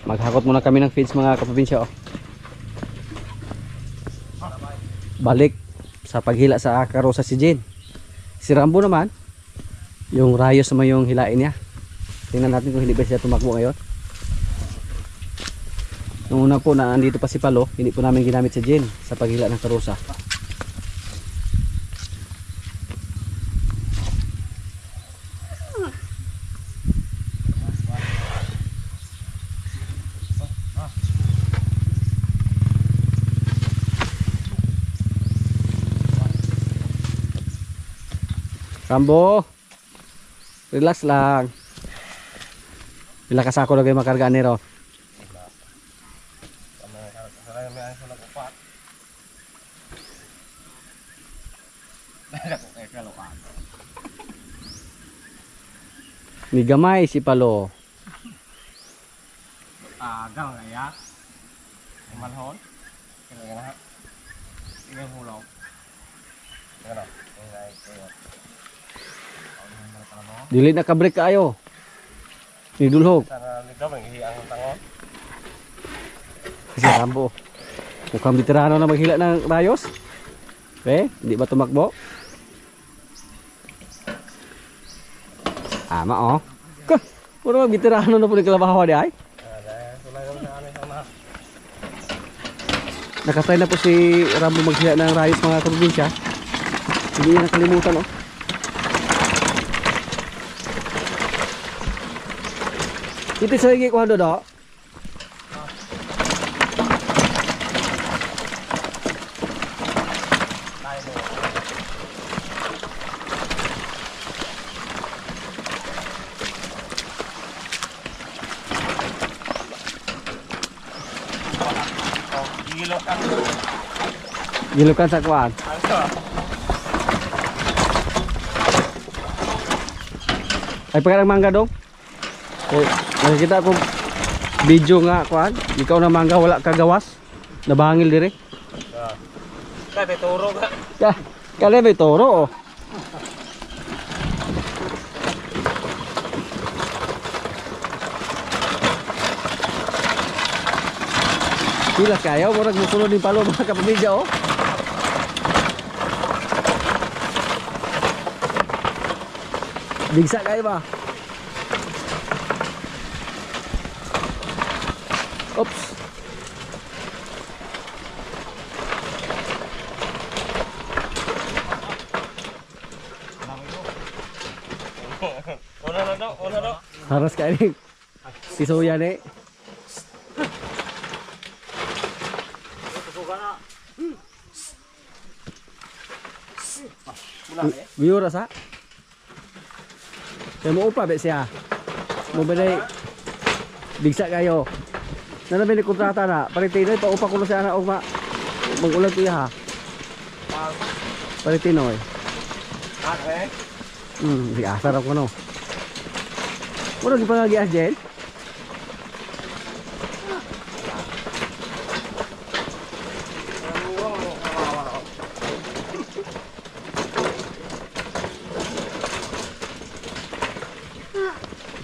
Maghakot muna kami ng feeds mga kaprobinsya. Oh. Balik sa paghila sa karosa si Jane. Si Rambo naman, yung rayos naman yung hilain niya. Tingnan natin kung hindi pa siya tumakbo ngayon. Nung una po na andito pa si Palo, hindi po namin ginamit si Jane sa paghila ng karosa. Rambo, relax lang. Pila ka sako lagay makargaan ni Ron? Ni gamay si Palo. Găng này á, man hốn, cái này nó, cái hồ lô, cái này, Dili na kabrik kaayo. Ni dulhog. Dito man ang tangon. Si Rambo. Mukhang veterano na maghila ng rayos. Hindi ba tumakbo? Ama oh. Puro veterano na po ni kalabaho di ay. Nakatay na po si Rambo maghila ng rayos mga kaprobinsya. Hindi niya nakalimutan oh. Ito sa higi ko do. Gilukan sa kuan. Ay pagka ng mangga dong. Oh, nakikita ko video nga kuan. Ikaw na mangga wala ka gawas. Nabangil dire. Kaya may turo ka. Kaya may toro oh. Sila kayo, murag musulod din Palo mga kapamilya oh. Bigsa kayo ba? Oops. Una daw. Haras kayo ni si Soya ni. Biyo rasa. Kaya mo upa be siya. Mo balay bigsa kayo. Na namin kontrata na. Paritinoy pa upa ko siya na og mag-ulag ko ha. Paritinoy. Di asar ako no. Mura di pa nga Jen.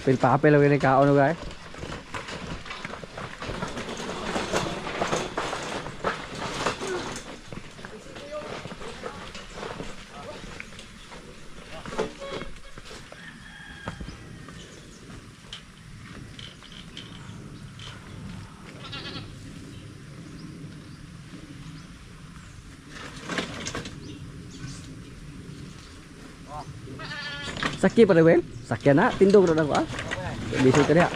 Pil-papel lagi ni kaon guys. Sakit pada Wen? Sakit nak tindog dah aku ah. Bisa ka dia.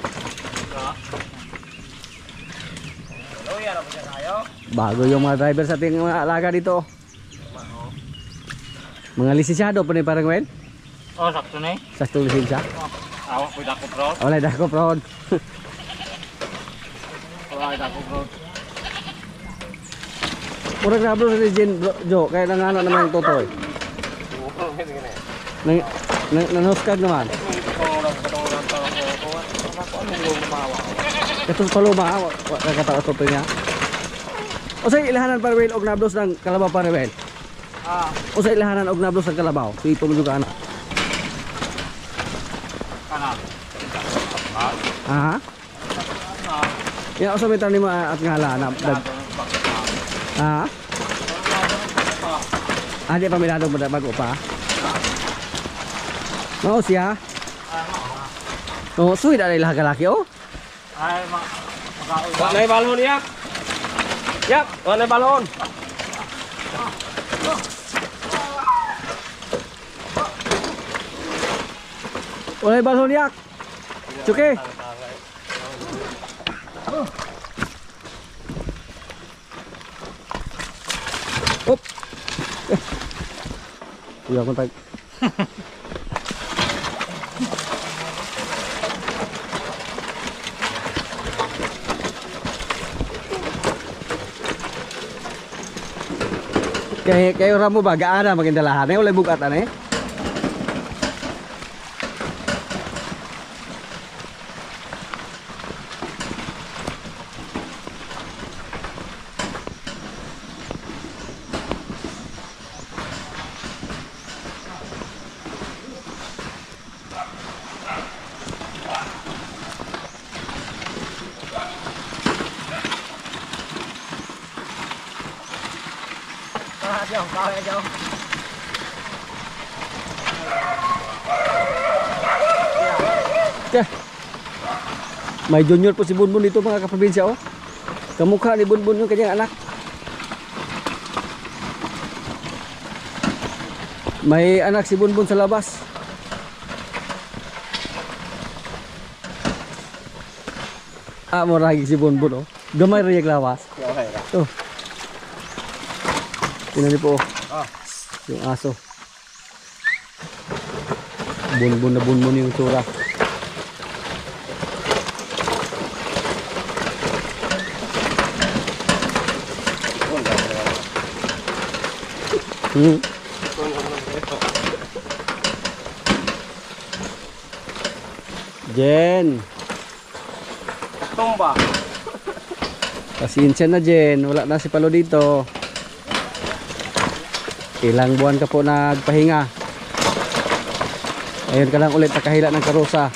Bago yung mga driver sa ating mga alaga dito. Mga lisensyado pa ni parang Wen? Oh, sakto na eh. Sakto lisensya? Awak po dako proud. Wala dako proud. Wala dako proud. Murag na bro sa Jen Jo, kaya nangana naman yung totoy. Nanuskag naman. Ito paluma, kakatawa totoy niya. O sa ilahanan para Wen og nablos ng kalabaw para Wen. O sa ilahanan og nablos ng kalabaw. Ito mo juga anak. Kanan. Aha. Ya, usa may tanim at ngala na. Ha? Di pa milado mo bago pa. Mao siya. Oh, suwi da ilah galaki oh. Ay, wala na balon yak. Yak, wala na balon. Wala balon yak. Cuke. Op. Iya kontak. Kayak orang mo baga ada makin dalahan oleh bukatan eh. Kaya, may junior po si Bunbun dito mga kaprobinsya oh. Kamukha ni Bunbun yung kanyang anak. May anak si Bunbun sa labas. Mo lagi si Bunbun oh. Gamay rin yung lawas. Oh. Tingnan niyo po oh. Yung aso. Bunbun na Bunbun yung tsura. Jen. Tumba. Pasensya na Jen, wala na si Palo dito. Ilang buwan ka po nagpahinga. Ayun ka lang ulit nakahila ng karusa.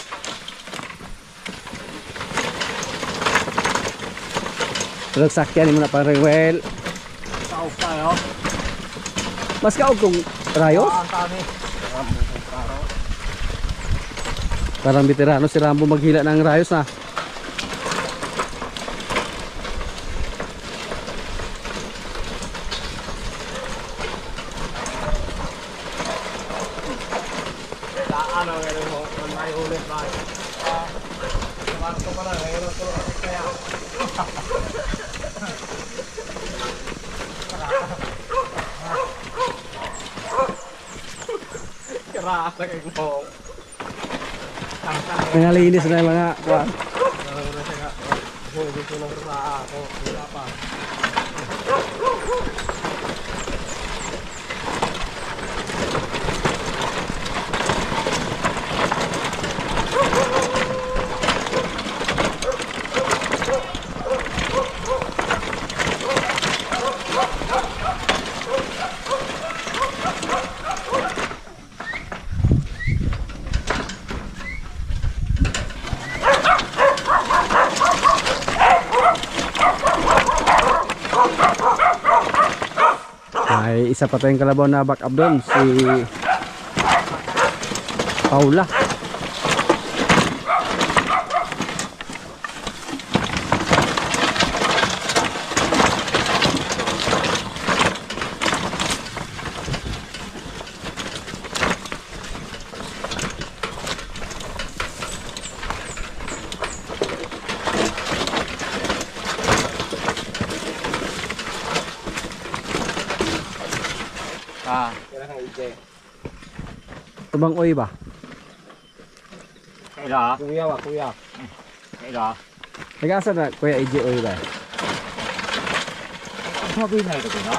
Pero sakyan mo na pang Rewel. Tao tayo. Mas kaog kong rayos. Parang veterano si Rambo maghila ng rayos na. Ano ngayon mo? May ulit na. Sabato pa na ngayon ko kaya. Kira sa kong. Nangalinis na yung mga kuwan. Hindi ko nang ako. Wala pa. Ay, isa pa tayong kalabaw na back up doon, si Paula. Kailan kang ije? Tubang oy ba? Kailan? Kuya ba, kuya? Kailan? Nag-asa na kuya AJ oy ba? Sabi na ito na.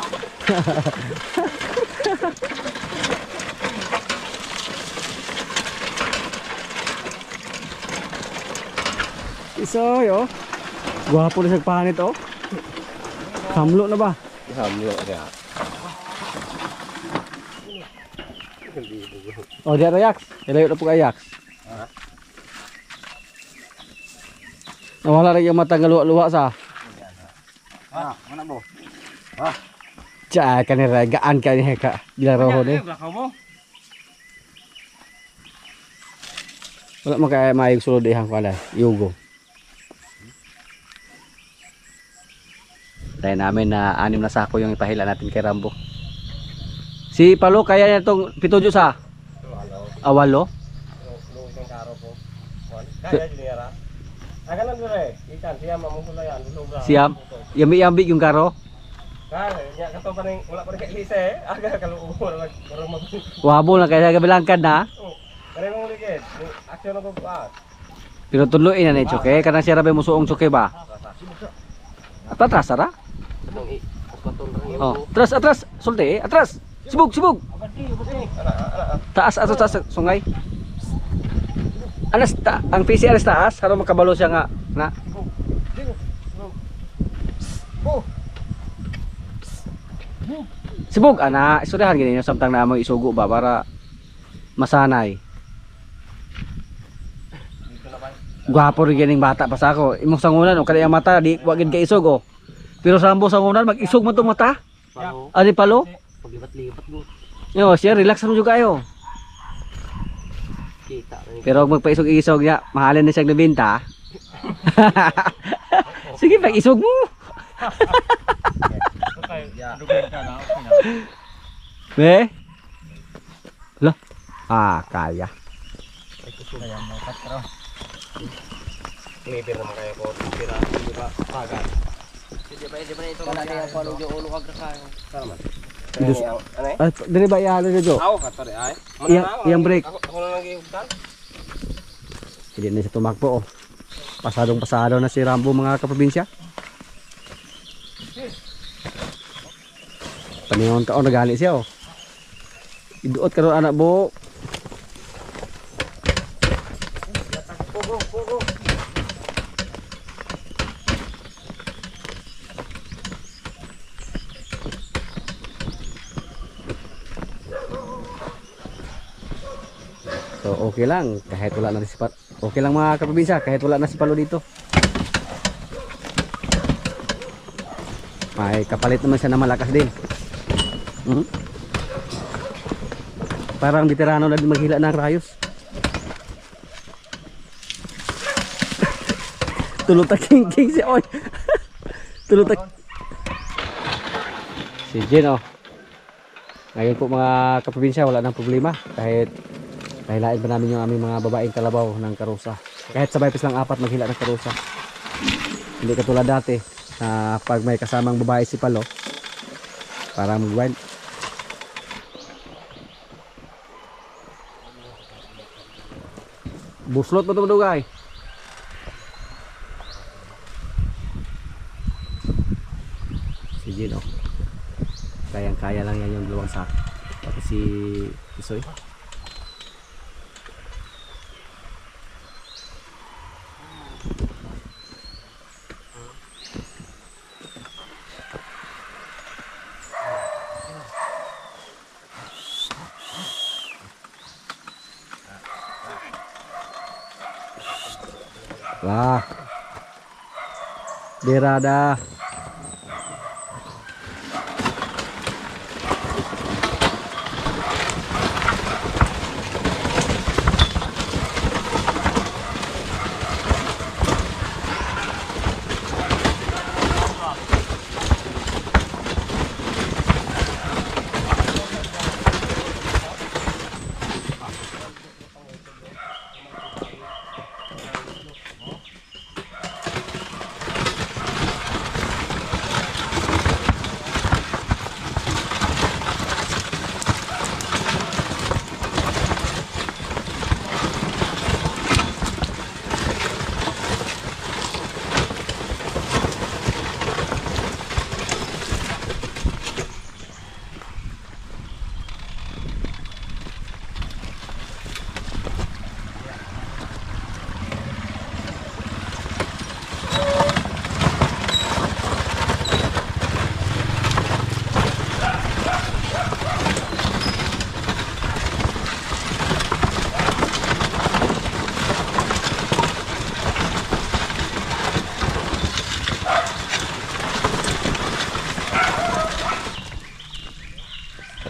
Isoy oh. Gwapo na sa panit oh. Hamlo na ba? Hamlo siya. Oh, diyan Ajax. Ilayo na po kay Ajax. Nawala rin yung mata nga luwa-luwa sa. Mana bo? Tiya, kanira, gaan ka niya ka. Bilang rohon eh. Belakang mo. Wala mo kaya maayong sulod ihang pala. Yugo. Tayo namin na 6 na sako yung ipahila natin kay Rambo. Si Palo, kaya niya itong 7 sa? Awalo? Luwag kang karo po. Kaya dinira. Aga lang dire. Ikan siya mamumulayan. Siyam? Yambi-yambi yung karo? Kaya, nya kato pa ning wala pa rin kay Lise. Aga kaluubo na magkaroon mag. Wabo na kaya kabilangkan na. Kare mong ligid. Aksyon ko pa. Pero tuloy na ni Choke. Karena siya rabe musuong Choke ba? Atras, ara? Oh, atras. Sulti, atras. Sibug. Taas, sungay. Alas ang PCR taas, harap makabalo siya nga na. Sibug ana, istoryahan gini samtang na mo isugo ba para masanay. Gwapo rin gining bata pa sa ako. Imong sangunan o kada yung mata di wa gid ka isog oh. Pero sa ambo sangunan mag-isog man tong mata. Ani Palo? Paglibat-libat mo. Yo, siya relax mo juga ayo. Kita rin. Pero kung magpaisog-isog niya, mahalin na siyang nabinta. Sige, pag-isog mo. Dugin ka na. Be? Lah, kaya. Kaya mo katro. Maybe naman kaya ko tira, di ba? Pagan. Di ba ito kaya ko ulo ulo kag kayo. Salamat. Ano eh? Dili ba ihalo niyo, Jo? Ako katore ay. Iyang break. Ako na lang gihutan. Hindi na siya tumakbo, oh. Pasadong-pasado na si Rambo, mga kaprobinsya. Paningon ka, oh, nagali siya, oh. Iduot ka ron, anak bo. Pugo. So, okay lang, kahit wala na si Palo. Okay lang mga kaprobinsya, kahit wala na si Palo dito. May kapalit naman siya na malakas din. Parang veterano na din maghila ng rayos. Tulutak king si Oy. Tulutak. Si Jen, oh. Ngayon po mga kaprobinsya, wala nang problema. Kahit kahilain pa namin yung aming mga babaeng kalabaw ng karusa. Kahit sabay pis lang 4 maghila ng karusa. Hindi katulad dati na pag may kasamang babae si Palo, para mag-wild. Buslot mo ito madugay. Si Gino. Kayang-kaya lang yan yung 2 sak. Pati si Isoy. Wah, derada.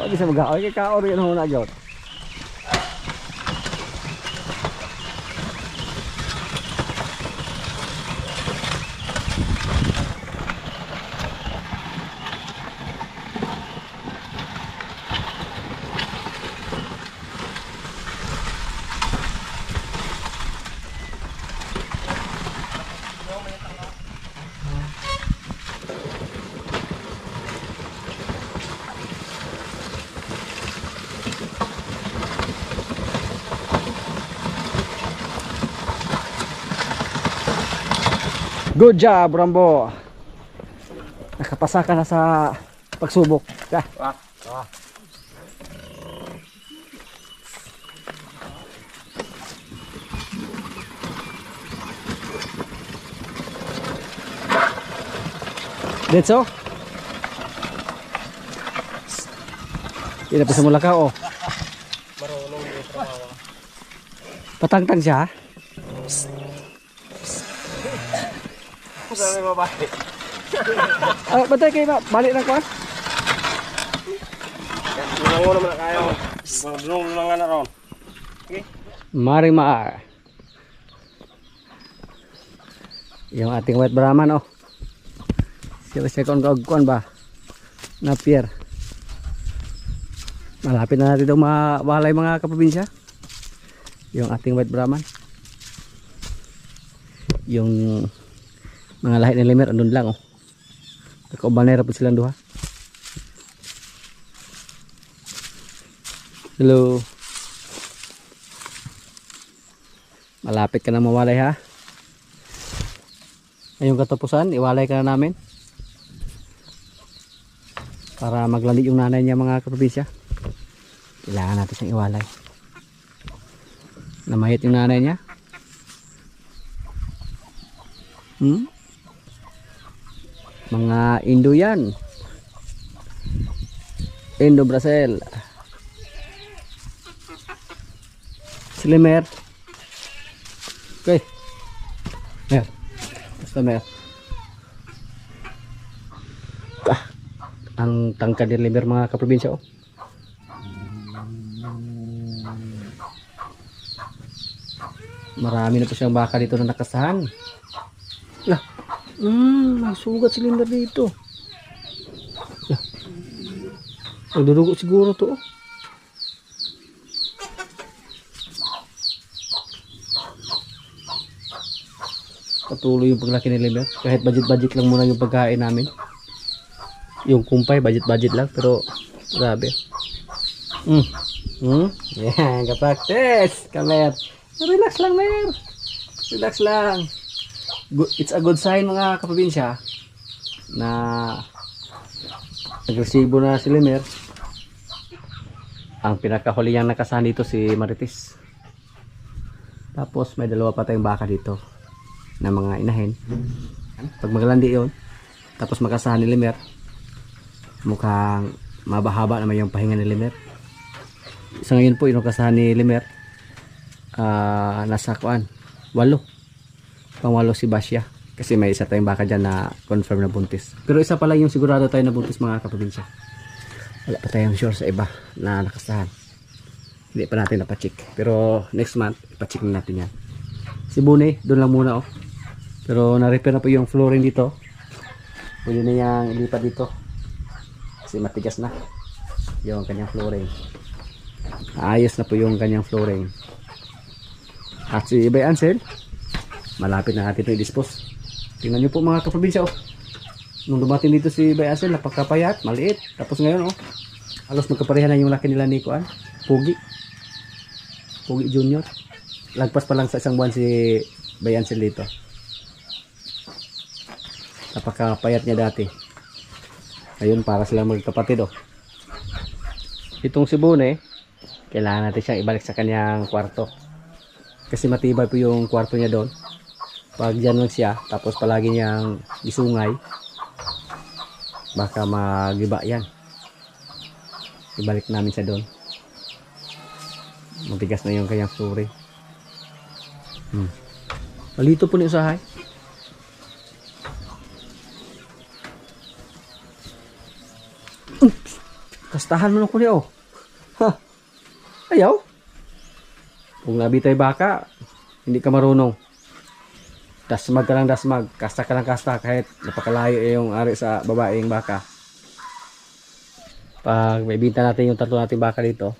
Di sa magaoy kay kaon yan ho na gyud. Good job, Rambo. Nakapasa ka na sa pagsubok. Ka. Detso? Hindi pa sa mula ka, oh. Marunong yung trabaho. Patangtang siya. Sabi babae. Batay kayo ba? Balik na ko, ah. Lunango naman na kayo. Lunangan na ron. Okay. Maring maar. Yung ating white brahman, oh. Siya kon ba? Napier. Malapit na natin itong mawalay mga kaprobinsya. Yung ating white brahman. Yung mga lahi ng limer andun lang, oh. Nagkaubanera po silang duha. Hello. Malapit ka na mawalay, ha. Ngayong katapusan, iwalay ka na namin para maglali yung nanay niya mga kaprobinsya. Kailangan natin siyang iwalay. Namahit yung nanay niya. Mga Indo yan. Indo Brazil. Slimer. Okay. Mer. Basta mer. Ang tangkad ni limer mga kaprobinsya, oh. Marami na po siyang baka dito na nakasahan. Lah. May sugat si limer dito. Lah. Nagdudugo siguro to, oh. Patuloy yung paglaki ni limer. Kahit budget lang muna yung pagkain namin. Yung kumpay budget lang, pero grabe. Yan, ka-practice kamer. Relax lang, mer. Relax lang. It's a good sign mga kaprobinsya na nagresibo na si limer. Ang pinakahuli niyang nakasahan dito si Marites. Tapos may dalawa pa tayong baka dito na mga inahin. Pag maglandi yun, tapos makasahan ni limer, mukhang mabahaba naman yung pahinga ni limer. Sa ngayon po, yung kasahan ni limer, nasa kuan 8. Pang 8 si Basya. Kasi may isa tayong baka dyan na confirm na buntis. Pero isa pa lang yung sigurado tayo na buntis mga kaprobinsya. Wala pa tayong sure sa iba na nakasahan. Hindi pa natin napacheck. Pero next month, ipacheck na natin yan. Si Bune, doon lang muna, oh. Pero na-repair na po yung flooring dito. Pwede na yung ilipat dito. Kasi matigas na yung kanyang flooring. Ayos na po yung kanyang flooring. At si Bay Ansel, malapit na natin ito i-dispose. Tingnan nyo po mga kaprobinsya, oh. Nung dumating dito si Bay Ansel, napakapayat, maliit. Tapos ngayon, oh, halos magkapareha na yung laki nila ni Kuan, Pugi Junior. Lagpas pa lang sa isang buwan si Bay Ansel dito. Napakapayat niya dati. Ayun, para silang magkapatid, oh. Itong si Bune, kailangan natin siyang ibalik sa kanyang kwarto. Kasi matibay po yung kwarto niya doon. Pag dyan lang siya, tapos palagi niyang isungay, baka magiba yan. Ibalik namin siya doon. Matigas na yung kanyang flooring. Palito po ni usahay. Kastahan mo na ko niyo. Ha. Ayaw. Kung nabitay baka, hindi ka marunong. Dasmag ka lang dasmag. Kasta ka lang kasta kahit napakalayo yung ari sa babaeng baka. Pag may binta natin yung tatlo nating baka dito,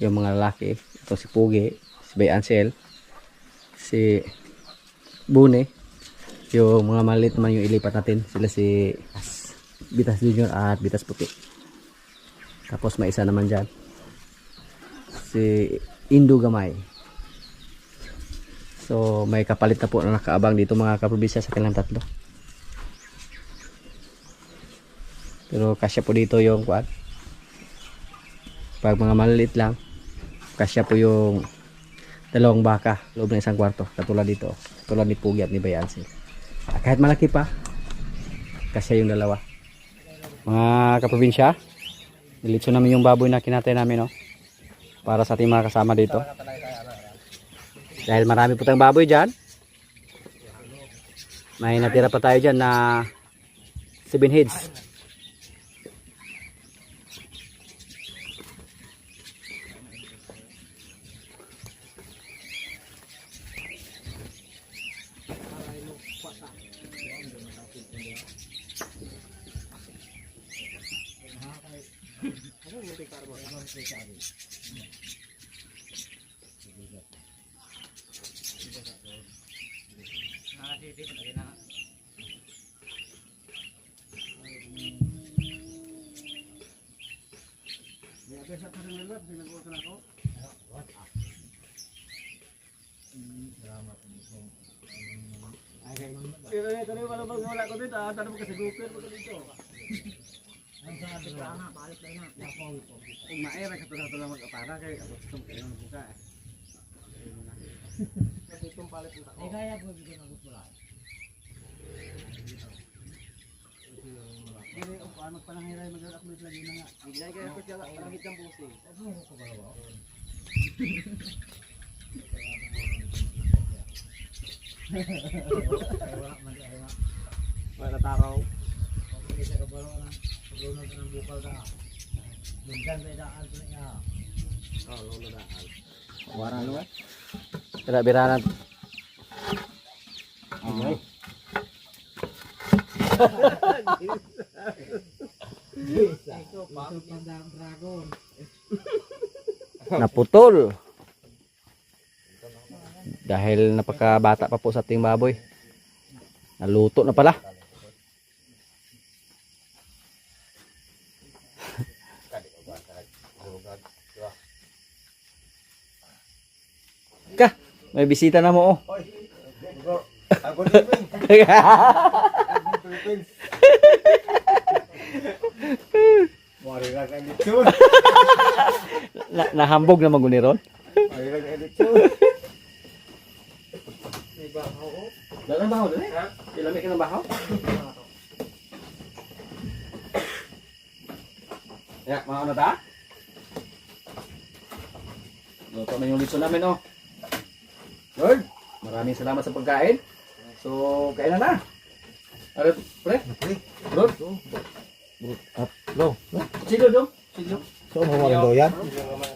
yung mga lalaki, ito si Pugi, si Bay Ansel, si Bune, yung mga maliit man yung ilipat natin, sila si Bitas Junior at Bitas Puti. Tapos may isa naman dyan, si Indo Gamay. So may kapalit na po na nakaabang dito mga kaprobinsya sa kanilang tatlo. Pero kasya po dito yung kuan. Pag mga maliliit lang, kasya po yung dalawang baka loob ng isang kwarto. Katulad dito, katulad ni Pugi at ni Bayansi. Kahit malaki pa, kasya yung dalawa. Mga kaprobinsya, nilitso namin yung baboy na kinatay namin, no? Para sa ating mga kasama dito. Dahil marami po tayong baboy dyan, may natira pa tayo dyan na 7 heads. Tidak biranan. Naputol. Dahil napakabata pa po sa ating baboy. Naluto na pala. Ka, may bisita na mo, oh. Ako din. Nahambog na maguniron. Dalang bahaw dali. Ilami ka ng bahaw. Ya, mau na ta? Luto na yung litso namin, oh. Good. Maraming salamat sa pagkain. So, kain na na. Ano, pre? Bro? Bro? Silo dong? Silo. So, mawalan daw yan?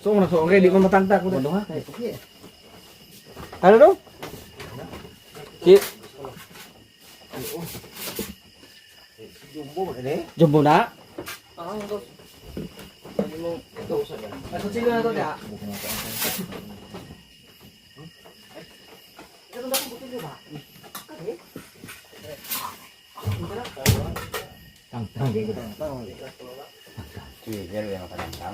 So, okay, di mo matangta ko dong ha. Ano dong? Jumbo na? Ano silo na to niya?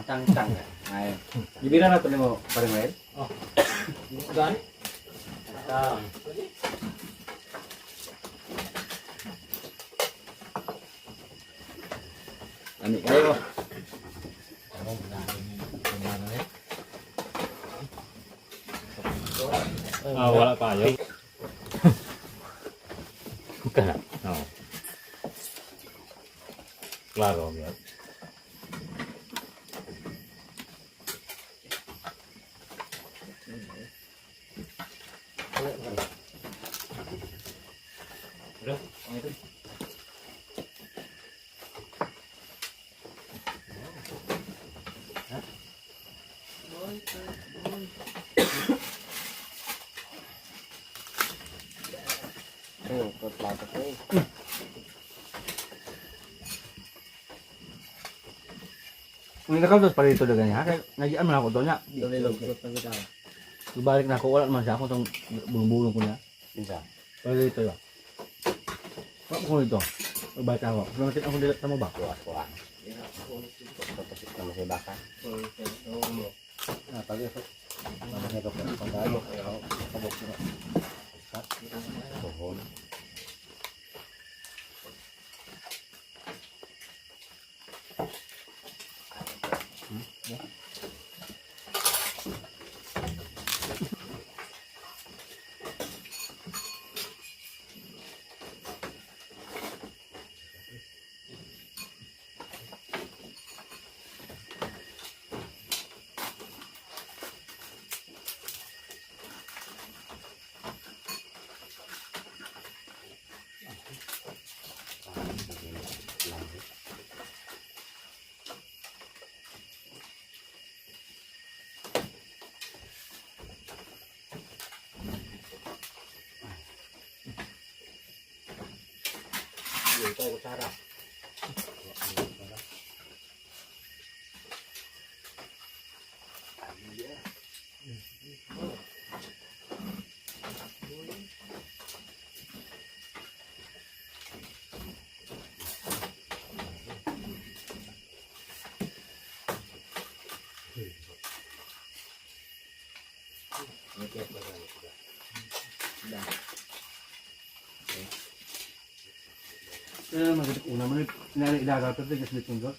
Tang. Ay. Gibira na to nimo paring Mael. Oh. Gan? Tang. Ami kayo. Wala pa yun. Bukan. Oh. Klaro yan. Ikot plato ko eh. Kung nakautos pa rito dagan niya, kaya nagian man ako doon niya. Tulilog, ikot na kita. Ibalik na ako, wala naman siya ako itong bulong-bulong ko niya. Isa. Pero dito yun. Wala ko dito. Ibalik ako. Pagkakitin ako dilat na mo ba? Kuha. Tapos naman sa baka. Pag ito. Mabas na ito po. Pag tayo. Pabok na. Tuhon. Ito ay kutsara. Magkita una mo, sinari ilaga, pero tigas nito yung